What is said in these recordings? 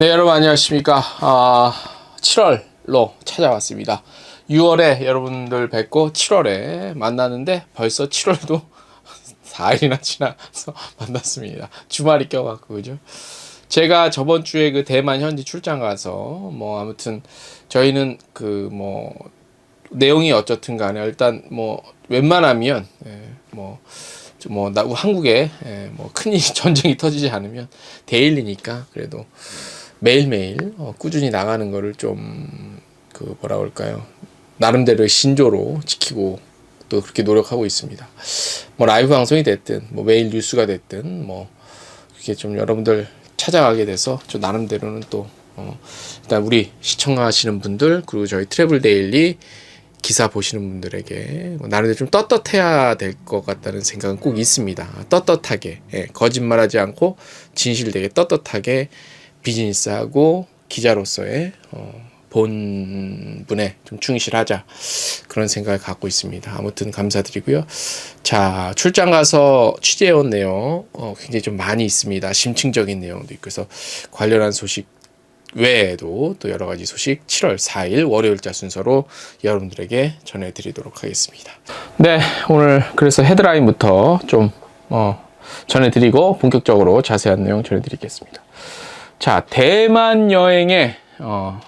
네, 여러분 안녕하십니까. 7월로 찾아왔습니다. 6월에 여러분들 뵙고 7월에 만나는데 벌써 7월도 4일이나 지나서 만났습니다. 주말이 껴갖고, 그죠? 제가 저번 주에 그 대만 현지 출장 가서 아무튼 저희는 내용이 어쨌든 간에 일단 웬만하면 한국에 큰일 전쟁이 터지지 않으면 데일리니까 그래도 매일매일 꾸준히 나가는 거를 좀 나름대로의 신조로 지키고 또 그렇게 노력하고 있습니다. 라이브 방송이 됐든 매일 뉴스가 됐든 이렇게 좀 여러분들 찾아가게 돼서 저 나름대로는 또 일단 우리 시청하시는 분들 그리고 저희 트래블 데일리 기사 보시는 분들에게 나름대로 좀 떳떳해야 될 것 같다는 생각은 꼭 있습니다. 떳떳하게, 거짓말하지 않고 진실되게 떳떳하게 비즈니스하고 기자로서의 본분에 좀 충실하자, 그런 생각을 갖고 있습니다. 아무튼 감사드리고요. 자, 출장 가서 취재해온 내용 굉장히 좀 많이 있습니다. 심층적인 내용도 있고, 그래서 관련한 소식 외에도 또 여러 가지 소식 7월 4일 월요일자 순서로 여러분들에게 전해드리도록 하겠습니다. 네, 오늘 그래서 헤드라인부터 좀 전해드리고 본격적으로 자세한 내용 전해드리겠습니다. 자, 대만 여행의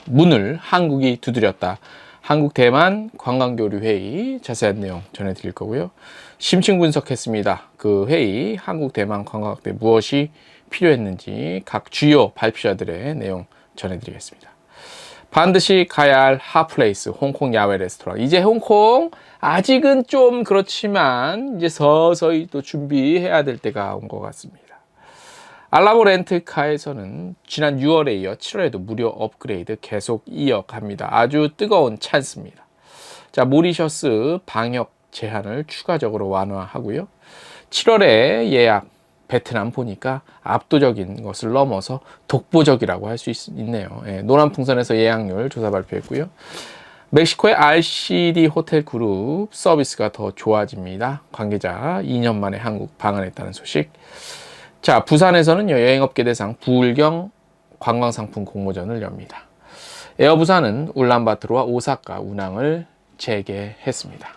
문을 한국이 두드렸다. 한국 대만 관광교류 회의 자세한 내용 전해드릴 거고요. 심층 분석했습니다. 그 회의 한국 대만 관광학대 무엇이 필요했는지 각 주요 발표자들의 내용 전해드리겠습니다. 반드시 가야 할 핫플레이스 홍콩 야외 레스토랑. 이제 홍콩 아직은 좀 그렇지만 이제 서서히 또 준비해야 될 때가 온 것 같습니다. 알라보 렌트카에서는 지난 6월에 이어 7월에도 무료 업그레이드 계속 이어갑니다. 아주 뜨거운 찬스입니다. 자, 모리셔스 방역 제한을 추가적으로 완화하고요. 7월에 예약 베트남 보니까 압도적인 것을 넘어서 독보적이라고 할 수 있네요. 노란풍선에서 예약률 조사 발표했고요. 멕시코의 RCD 호텔 그룹 서비스가 더 좋아집니다. 관계자 2년 만에 한국 방한했다는 소식. 자, 부산에서는 여행업계 대상 부울경 관광상품 공모전을 엽니다. 에어부산은 울란바토르와 오사카 운항을 재개했습니다.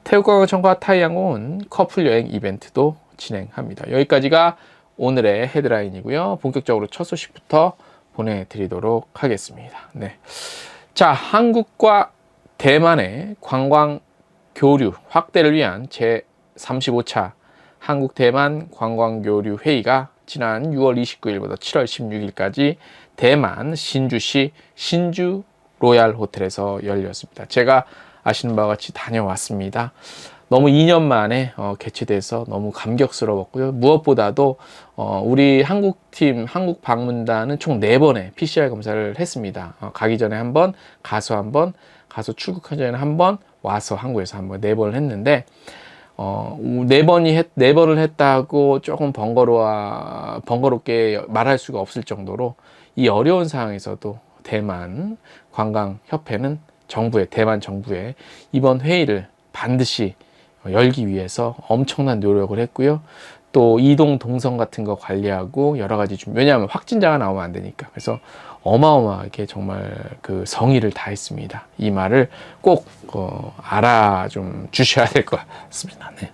태국관광청과 타이항공은 커플 여행 이벤트도 진행합니다. 여기까지가 오늘의 헤드라인이고요. 본격적으로 첫 소식부터 보내드리도록 하겠습니다. 네. 자, 한국과 대만의 관광 교류 확대를 위한 제35차 한국 대만 관광교류 회의가 지난 6월 29일부터 7월 16일까지 대만 신주시 신주 로얄 호텔에서 열렸습니다. 제가 아시는 바와 같이 다녀왔습니다. 너무 2년 만에 개최돼서 너무 감격스러웠고요. 무엇보다도 우리 한국팀, 한국 방문단은 총 4번의 PCR 검사를 했습니다. 가기 전에 한 번, 가서 한 번, 가서 출국하기 전에 한 번, 와서 한국에서 한 번, 4번을 했는데 4번을 했다고 조금 번거롭게 말할 수가 없을 정도로 이 어려운 상황에서도 대만 관광협회는 대만 정부의 이번 회의를 반드시 열기 위해서 엄청난 노력을 했고요. 또 이동 동선 같은 거 관리하고 여러 가지 왜냐하면 확진자가 나오면 안 되니까. 그래서 어마어마하게 정말 그 성의를 다했습니다. 이 말을 꼭 알아 좀 주셔야 될 것 같습니다. 네.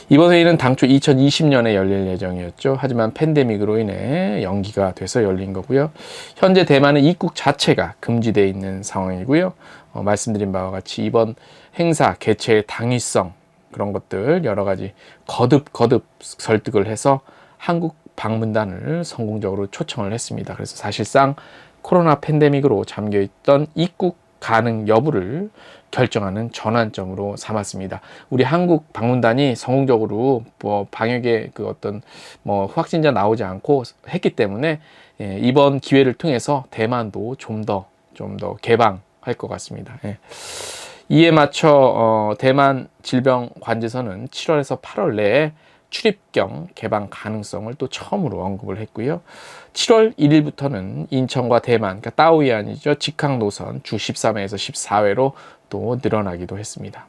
이번 회의는 당초 2020년에 열릴 예정이었죠. 하지만 팬데믹으로 인해 연기가 돼서 열린 거고요. 현재 대만은 입국 자체가 금지되어 있는 상황이고요. 말씀드린 바와 같이 이번 행사 개최의 당위성 그런 것들 여러 가지 거듭 설득을 해서 한국 방문단을 성공적으로 초청을 했습니다. 그래서 사실상 코로나 팬데믹으로 잠겨있던 입국 가능 여부를 결정하는 전환점으로 삼았습니다. 우리 한국 방문단이 성공적으로 방역의 확진자 나오지 않고 했기 때문에 이번 기회를 통해서 대만도 좀 더 개방할 것 같습니다. 이에 맞춰 대만 질병관제소는 7월에서 8월 내에 출입경 개방 가능성을 또 처음으로 언급을 했고요. 7월 1일부터는 인천과 대만, 그러니까 따오이안이죠. 직항 노선 주 13회에서 14회로 또 늘어나기도 했습니다.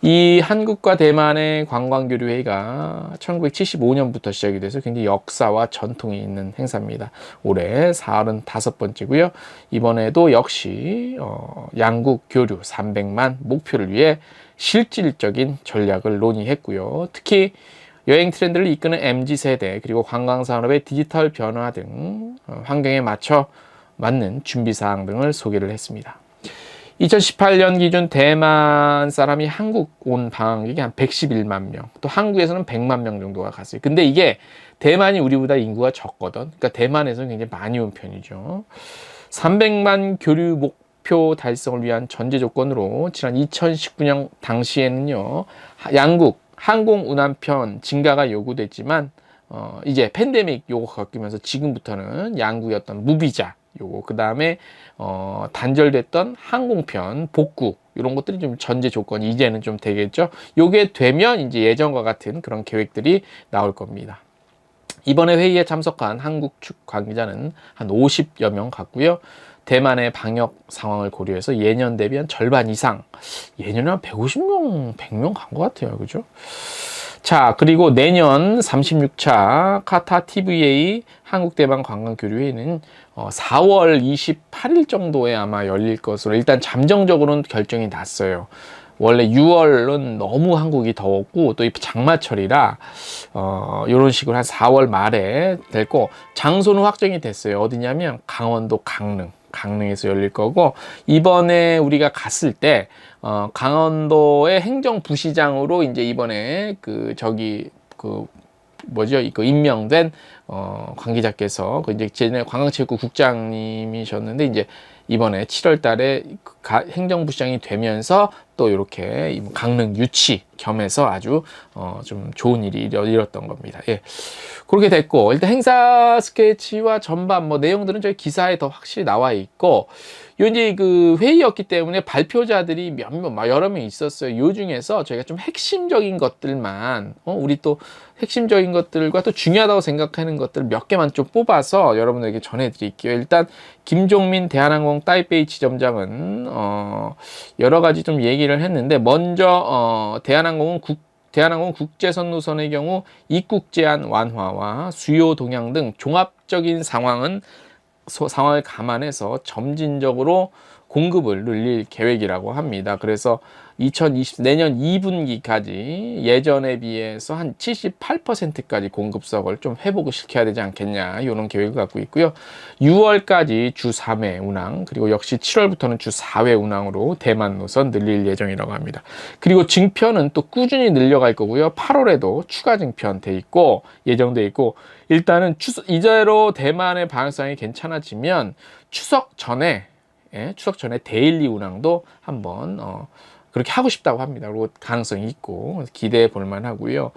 이 한국과 대만의 관광교류회의가 1975년부터 시작이 돼서 굉장히 역사와 전통이 있는 행사입니다. 올해 45번째고요. 이번에도 역시 양국 교류 300만 목표를 위해 실질적인 전략을 논의했고요. 특히 여행 트렌드를 이끄는 MZ세대 그리고 관광산업의 디지털 변화 등 환경에 맞는 준비사항 등을 소개를 했습니다. 2018년 기준 대만 사람이 한국 온 방문객이 한 111만 명, 또 한국에서는 100만 명 정도가 갔어요. 근데 이게 대만이 우리보다 인구가 적거든. 그러니까 대만에서는 굉장히 많이 온 편이죠. 300만 교류 목표 달성을 위한 전제 조건으로 지난 2019년 당시에는요, 양국 항공 운항편 증가가 요구됐지만 이제 팬데믹 요거 겪으면서 지금부터는 양국의 어떤 무비자 요거 그 다음에 단절됐던 항공편 복구 이런 것들이 좀 전제 조건이 이제는 좀 되겠죠. 요게 되면 이제 예전과 같은 그런 계획들이 나올 겁니다. 이번에 회의에 참석한 한국 측 관계자는 한 50여 명 갔고요. 대만의 방역 상황을 고려해서 예년 대비 한 절반 이상, 예년에 한 150명, 100명 간 것 같아요. 그죠? 자, 그리고 내년 36차 카타 TVA 한국-대만 관광교류회의는 4월 28일 정도에 아마 열릴 것으로 일단 잠정적으로는 결정이 났어요. 원래 6월은 너무 한국이 더웠고 또 이 장마철이라 이런 식으로 한 4월 말에 될 거, 장소는 확정이 됐어요. 어디냐면 강원도 강릉에서 열릴 거고, 이번에 우리가 갔을 때 강원도의 행정부시장으로 이제 이번에 임명된 관계자께서 이제 전에 관광체육부 국장님이셨는데 이제 이번에 7월 달에 행정부시장이 되면서 또 이렇게 강릉 유치 겸해서 아주 좀 좋은 일이 일었던 겁니다. 예. 그렇게 됐고, 일단 행사 스케치와 전반 내용들은 저희 기사에 더 확실히 나와 있고, 이제 그 회의였기 때문에 발표자들이 여러 명 있었어요. 요 중에서 저희가 좀 핵심적인 것들만, 우리 또 핵심적인 것들과 또 중요하다고 생각하는 것들 몇 개만 좀 뽑아서 여러분들에게 전해드릴게요. 일단 김종민 대한항공 타이베이 지점장은 여러 가지 좀 얘기를 했는데, 먼저 대한항공 국제선로선의 경우 입국 제한 완화와 수요 동향 등 종합적인 상황을 감안해서 점진적으로 공급을 늘릴 계획이라고 합니다. 그래서 내년 2분기까지 예전에 비해서 한 78%까지 공급석을 좀 회복을 시켜야 되지 않겠냐, 이런 계획을 갖고 있고요. 6월까지 주 3회 운항, 그리고 역시 7월부터는 주 4회 운항으로 대만 노선 늘릴 예정이라고 합니다. 그리고 증편은 또 꾸준히 늘려갈 거고요. 8월에도 추가 증편 예정돼 있고, 일단은 이대로 대만의 방역상이 괜찮아지면 추석 전에 데일리 운항도 한번 그렇게 하고 싶다고 합니다. 그리고 가능성이 있고 기대해 볼 만하고요.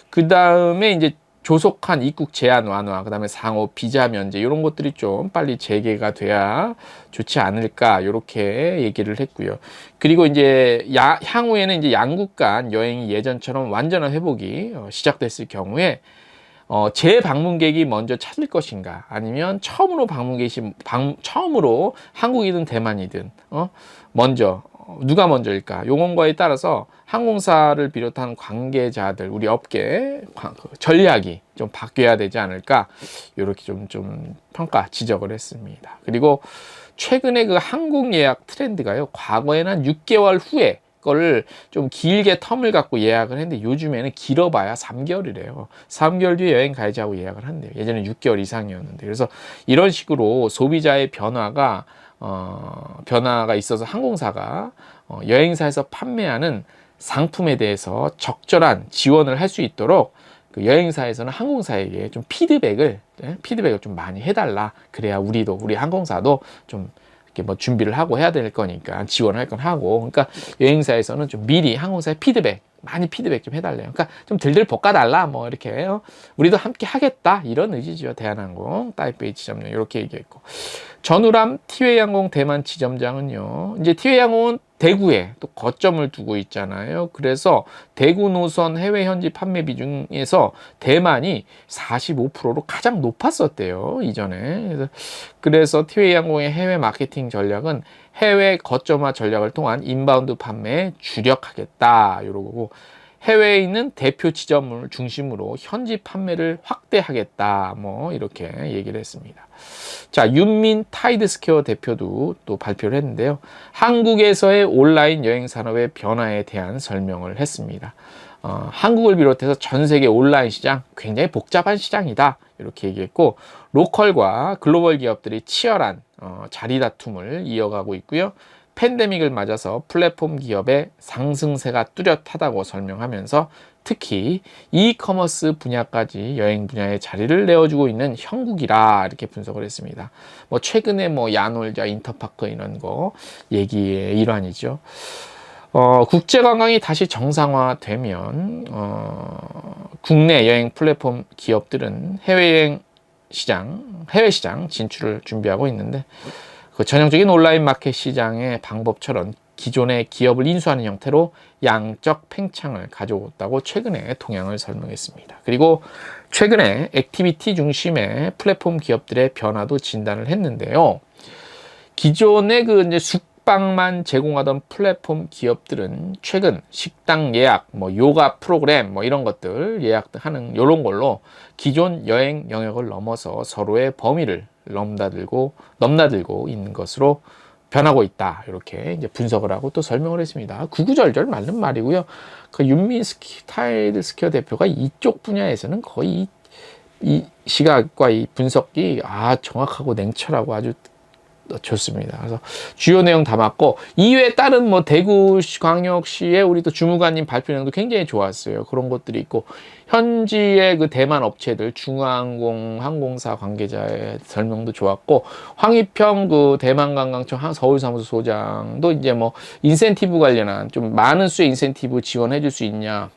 그 다음에 이제 조속한 입국 제한 완화, 그 다음에 상호 비자 면제, 이런 것들이 좀 빨리 재개가 돼야 좋지 않을까, 이렇게 얘기를 했고요. 그리고 이제 향후에는 이제 양국 간 여행이 예전처럼 완전한 회복이 시작됐을 경우에 재방문객이 먼저 찾을 것인가, 아니면 처음으로 처음으로 한국이든 대만이든 누가 먼저일까, 요건과에 따라서 항공사를 비롯한 관계자들, 우리 업계 전략이 좀 바뀌어야 되지 않을까, 이렇게 좀 평가 지적을 했습니다. 그리고 최근에 그 항공 예약 트렌드가요, 과거에는 한 6개월 후에 거를 좀 길게 텀을 갖고 예약을 했는데 요즘에는 길어봐야 3개월이래요. 3개월 뒤에 여행 가야지 하고 예약을 한대요. 예전에 6개월 이상이었는데. 그래서 이런 식으로 소비자의 변화가 있어서 항공사가 여행사에서 판매하는 상품에 대해서 적절한 지원을 할 수 있도록 그 여행사에서는 항공사에게 좀 피드백을 좀 많이 해달라. 그래야 우리 항공사도 좀 이렇게 준비를 하고 해야 될 거니까, 지원할 건 하고, 그러니까 여행사에서는 좀 미리 항공사에 많이 피드백 좀 해달래요. 그러니까 좀 들들 볶아달라, 이렇게 우리도 함께 하겠다, 이런 의지죠. 대한항공 타이베이 지점장 이렇게 얘기했고, 전우람 티웨이항공 대만 지점장은요, 이제 티웨이항공은 대구에 또 거점을 두고 있잖아요. 그래서 대구 노선 해외 현지 판매 비중에서 대만이 45%로 가장 높았었대요, 이전에. 그래서 티웨이항공의 해외 마케팅 전략은 해외 거점화 전략을 통한 인바운드 판매에 주력하겠다. 이러고 해외에 있는 대표 지점을 중심으로 현지 판매를 확대하겠다. 뭐 이렇게 얘기를 했습니다. 자, 윤민 타이드스퀘어 대표도 또 발표를 했는데요. 한국에서의 온라인 여행 산업의 변화에 대한 설명을 했습니다. 한국을 비롯해서 전 세계 온라인 시장 굉장히 복잡한 시장이다. 이렇게 얘기했고 로컬과 글로벌 기업들이 치열한 자리 다툼을 이어가고 있고요. 팬데믹을 맞아서 플랫폼 기업의 상승세가 뚜렷하다고 설명하면서 특히 이커머스 분야까지 여행 분야에 자리를 내어주고 있는 형국이라 이렇게 분석을 했습니다. 뭐 최근에 뭐 야놀자, 인터파크 이런 거 얘기의 일환이죠. 국제 관광이 다시 정상화되면 국내 여행 플랫폼 기업들은 해외 시장 진출을 준비하고 있는데 그 전형적인 온라인 마켓 시장의 방법처럼 기존의 기업을 인수하는 형태로 양적 팽창을 가져왔다고 최근에 동향을 설명했습니다. 그리고 최근에 액티비티 중심의 플랫폼 기업들의 변화도 진단을 했는데요. 기존의 그 이제 숙박만 제공하던 플랫폼 기업들은 최근 식당 예약, 뭐 요가 프로그램, 뭐 이런 것들 예약하는 이런 걸로 기존 여행 영역을 넘어서 서로의 범위를 넘나들고 있는 것으로 변하고 있다. 이렇게 이제 분석을 하고 또 설명을 했습니다. 구구절절 맞는 말이고요. 그 윤민스키 타이드스퀘어 대표가 이쪽 분야에서는 거의 이 시각과 이 분석이 정확하고 냉철하고 아주 좋습니다. 그래서 주요 내용 담았고 이외에 다른 뭐 대구광역시의 우리 또 주무관님 발표 내용도 굉장히 좋았어요. 그런 것들이 있고 현지의 그 대만 업체들 중앙항공 항공사 관계자의 설명도 좋았고 황희평 그 대만관광청 서울사무소 소장도 이제 뭐 인센티브 관련한 좀 많은 수의 인센티브 지원해 줄 수 있냐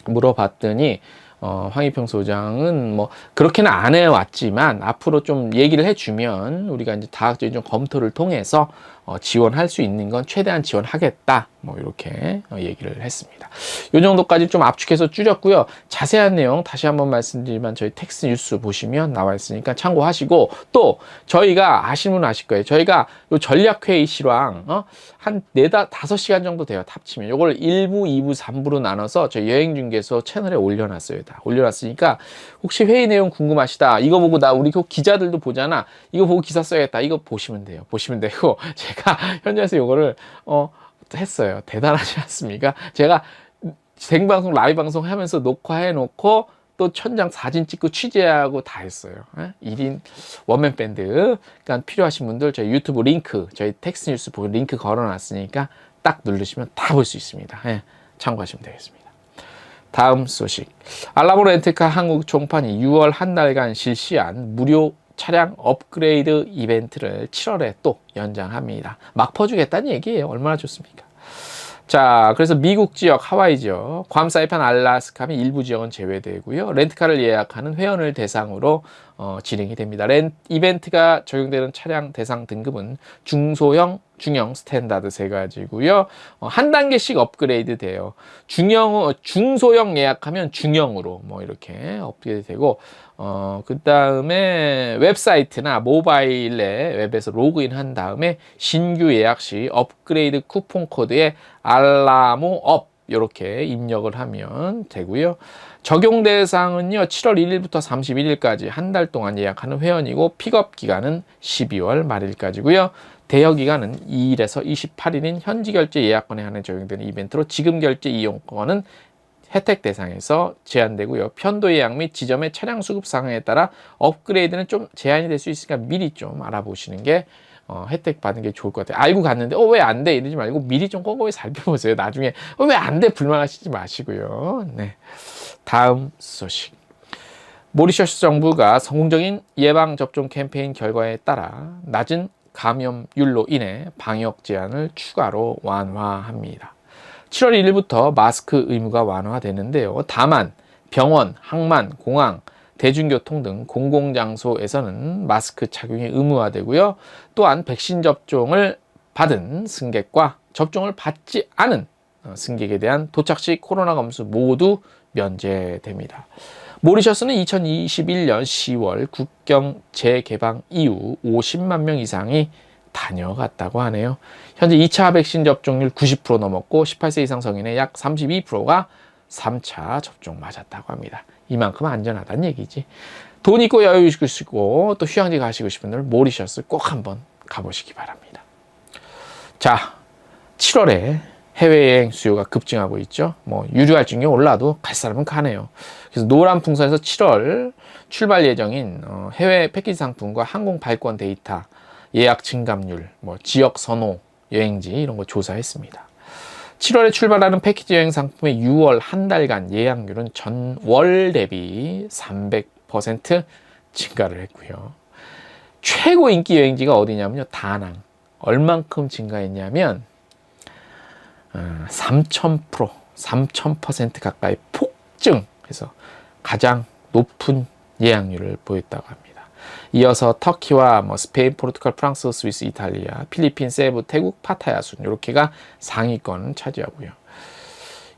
물어봤더니 황희평 소장은 뭐 그렇게는 안 해왔지만 앞으로 좀 얘기를 해주면 우리가 이제 다각적인 좀 검토를 통해서 지원할 수 있는 건 최대한 지원하겠다. 뭐 이렇게 얘기를 했습니다. 이 정도까지 좀 압축해서 줄였고요. 자세한 내용 다시 한번 말씀드리면 저희 텍스트 뉴스 보시면 나와 있으니까 참고하시고 또 저희가 아시는 분 아실 거예요. 저희가 요 전략회의 실황 한 5시간 정도 돼요. 탑치면 요걸 1부, 2부, 3부로 나눠서 저희 여행중개소 채널에 올려놨어요. 다 올려놨으니까 혹시 회의 내용 궁금하시다. 이거 보고 우리 기자들도 보잖아. 이거 보고 기사 써야겠다. 이거 보시면 돼요. 보시면 되고 제가 현장에서 요거를 했어요. 대단하지 않습니까? 제가 생방송, 라이브 방송 하면서 녹화해 놓고 또 천장 사진 찍고 취재하고 다 했어요. 1인 원맨 밴드. 그러니까 필요하신 분들 저희 유튜브 링크, 저희 텍스트 뉴스 보고 링크 걸어 놨으니까 딱 누르시면 다 볼 수 있습니다. 참고하시면 되겠습니다. 다음 소식. 알라모 렌트카 한국 총판이 6월 한 달간 실시한 무료 차량 업그레이드 이벤트를 7월에 또 연장합니다. 막 퍼주겠다는 얘기예요. 얼마나 좋습니까? 자, 그래서 미국 지역, 하와이 지역, 괌, 사이판, 알래스카 및 일부 지역은 제외되고요. 렌트카를 예약하는 회원을 대상으로 진행이 됩니다. 이벤트가 적용되는 차량 대상 등급은 중소형, 중형, 스탠다드 세 가지고요. 한 단계씩 업그레이드 돼요. 중소형 예약하면 중형으로 뭐 이렇게 업그레이드 되고 그 다음에 웹사이트나 모바일에 웹에서 로그인 한 다음에 신규 예약 시 업그레이드 쿠폰 코드에 알라모 업 이렇게 입력을 하면 되고요. 적용 대상은요 7월 1일부터 31일까지 한 달 동안 예약하는 회원이고 픽업 기간은 12월 말일까지고요. 대여 기간은 2일에서 28일인 현지 결제 예약권에 한해 적용되는 이벤트로 지금 결제 이용권은 혜택 대상에서 제한되고요. 편도 예약 및 지점의 차량 수급 상황에 따라 업그레이드는 좀 제한이 될 수 있으니까 미리 좀 알아보시는 게 혜택 받는 게 좋을 것 같아요. 알고 갔는데 왜 안 돼? 이러지 말고 미리 좀 꼼꼼히 살펴보세요. 나중에 왜 안 돼? 불만하시지 마시고요. 네. 다음 소식. 모리셔스 정부가 성공적인 예방접종 캠페인 결과에 따라 낮은 감염률로 인해 방역 제한을 추가로 완화합니다. 7월 1일부터 마스크 의무가 완화되는데요. 다만 병원, 항만, 공항, 대중교통 등 공공장소에서는 마스크 착용이 의무화되고요. 또한 백신 접종을 받은 승객과 접종을 받지 않은 승객에 대한 도착 시 코로나 검수 모두 면제됩니다. 모리셔스는 2021년 10월 국경 재개방 이후 50만 명 이상이 다녀갔다고 하네요. 현재 2차 백신 접종률 90% 넘었고 18세 이상 성인의 약 32%가 3차 접종 맞았다고 합니다. 이만큼 안전하다는 얘기지. 돈 있고 여유 있으시고 또 휴양지 가시고 싶은 분들 모리셔스 꼭 한번 가보시기 바랍니다. 자, 7월에 해외여행 수요가 급증하고 있죠. 뭐 유류할증이 올라도 갈 사람은 가네요. 그래서 노란 풍선에서 7월 출발 예정인 해외 패키지 상품과 항공 발권 데이터, 예약 증감률, 뭐 지역 선호, 여행지 이런 거 조사했습니다. 7월에 출발하는 패키지 여행 상품의 6월 한 달간 예약률은 전월 대비 300% 증가를 했고요. 최고 인기 여행지가 어디냐면요. 다낭. 얼만큼 증가했냐면 3000% 가까이 폭증해서 가장 높은 예약률을 보였다고 합니다. 이어서 터키와 스페인, 포르투갈, 프랑스, 스위스, 이탈리아, 필리핀, 세부, 태국, 파타야 순 이렇게가 상위권을 차지하고요.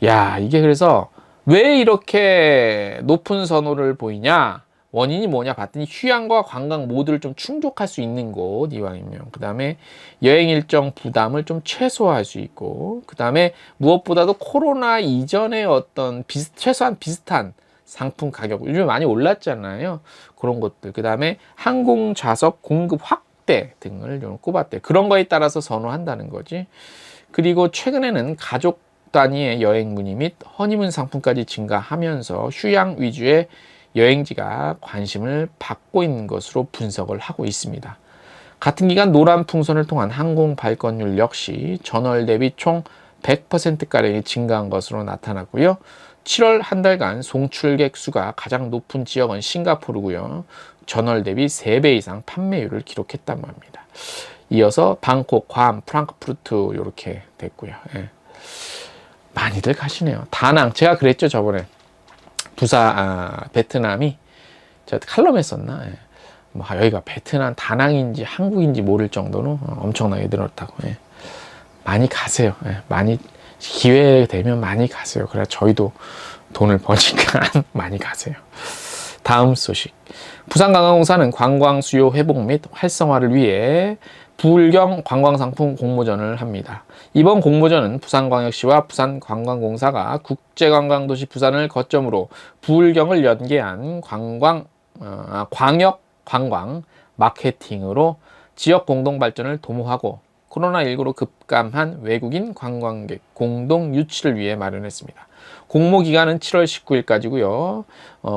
야, 이게 그래서 왜 이렇게 높은 선호를 보이냐? 원인이 뭐냐 봤더니 휴양과 관광 모두를 좀 충족할 수 있는 곳 이왕이면, 그 다음에 여행 일정 부담을 좀 최소화할 수 있고, 그 다음에 무엇보다도 코로나 이전의 어떤 최소한 비슷한 상품 가격, 요즘 많이 올랐잖아요. 그런 것들, 그 다음에 항공 좌석 공급 확대 등을 좀 꼽았대요. 그런 거에 따라서 선호한다는 거지. 그리고 최근에는 가족 단위의 여행 문의 및 허니문 상품까지 증가하면서 휴양 위주의 여행지가 관심을 받고 있는 것으로 분석을 하고 있습니다. 같은 기간 노란 풍선을 통한 항공 발권율 역시 전월 대비 총 100%가량이 증가한 것으로 나타났고요. 7월 한 달간 송출객 수가 가장 높은 지역은 싱가포르고요. 전월 대비 3배 이상 판매율을 기록했다고 합니다. 이어서 방콕, 괌, 프랑크푸르트 이렇게 됐고요. 예. 많이들 가시네요. 다낭, 제가 그랬죠 저번에. 베트남이 제가 칼럼에 썼나? 예. 뭐 여기가 베트남 다낭인지 한국인지 모를 정도로 엄청나게 늘었다고. 예. 많이 가세요. 예. 많이 기회 되면 많이 가세요. 그래 저희도 돈을 버니까 많이 가세요. 다음 소식. 부산관광공사는 관광 수요 회복 및 활성화를 위해 부울경 관광상품 공모전을 합니다. 이번 공모전은 부산광역시와 부산관광공사가 국제관광도시 부산을 거점으로 부울경을 연계한 광역 관광 마케팅으로 지역 공동 발전을 도모하고 코로나19로 급감한 외국인 관광객 공동 유치를 위해 마련했습니다. 공모 기간은 7월 19일까지고요.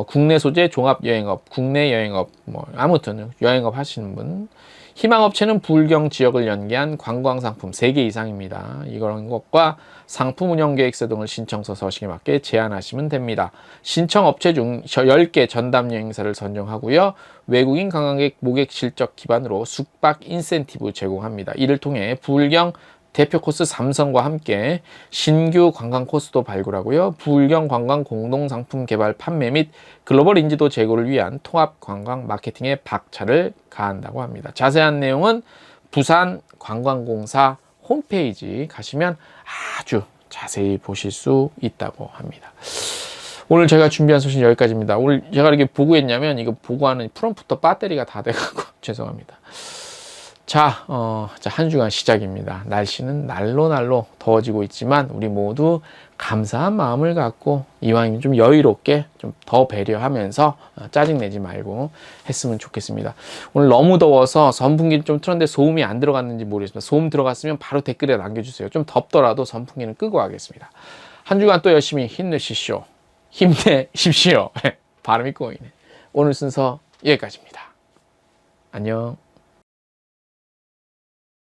국내 소재 종합여행업, 국내 여행업, 아무튼 여행업 하시는 분, 희망업체는 부울경 지역을 연계한 관광상품 3개 이상입니다. 이런 것과 상품 운영계획서 등을 신청서 서식에 맞게 제안하시면 됩니다. 신청업체 중 10개 전담 여행사를 선정하고요. 외국인 관광객 모객 실적 기반으로 숙박 인센티브 제공합니다. 이를 통해 부울경 대표 코스 삼성과 함께 신규 관광 코스도 발굴하고요. 부울경 관광 공동상품 개발 판매 및 글로벌 인지도 제고를 위한 통합 관광 마케팅에 박차를 가한다고 합니다. 자세한 내용은 부산관광공사 홈페이지 가시면 아주 자세히 보실 수 있다고 합니다. 오늘 제가 준비한 소식 여기까지입니다. 오늘 제가 이렇게 보고했냐면 이거 보고하는 프롬프터 배터리가 다 돼가고 죄송합니다. 자, 한 주간 시작입니다. 날씨는 날로 더워지고 있지만 우리 모두 감사한 마음을 갖고 이왕이면 좀 여유롭게 좀 더 배려하면서 짜증내지 말고 했으면 좋겠습니다. 오늘 너무 더워서 선풍기를 좀 틀었는데 소음이 안 들어갔는지 모르겠습니다. 소음 들어갔으면 바로 댓글에 남겨주세요. 좀 덥더라도 선풍기는 끄고 하겠습니다. 한 주간 또 열심히 힘내십시오. 힘내십시오. 발음이 꼬이네. 오늘 순서 여기까지입니다. 안녕.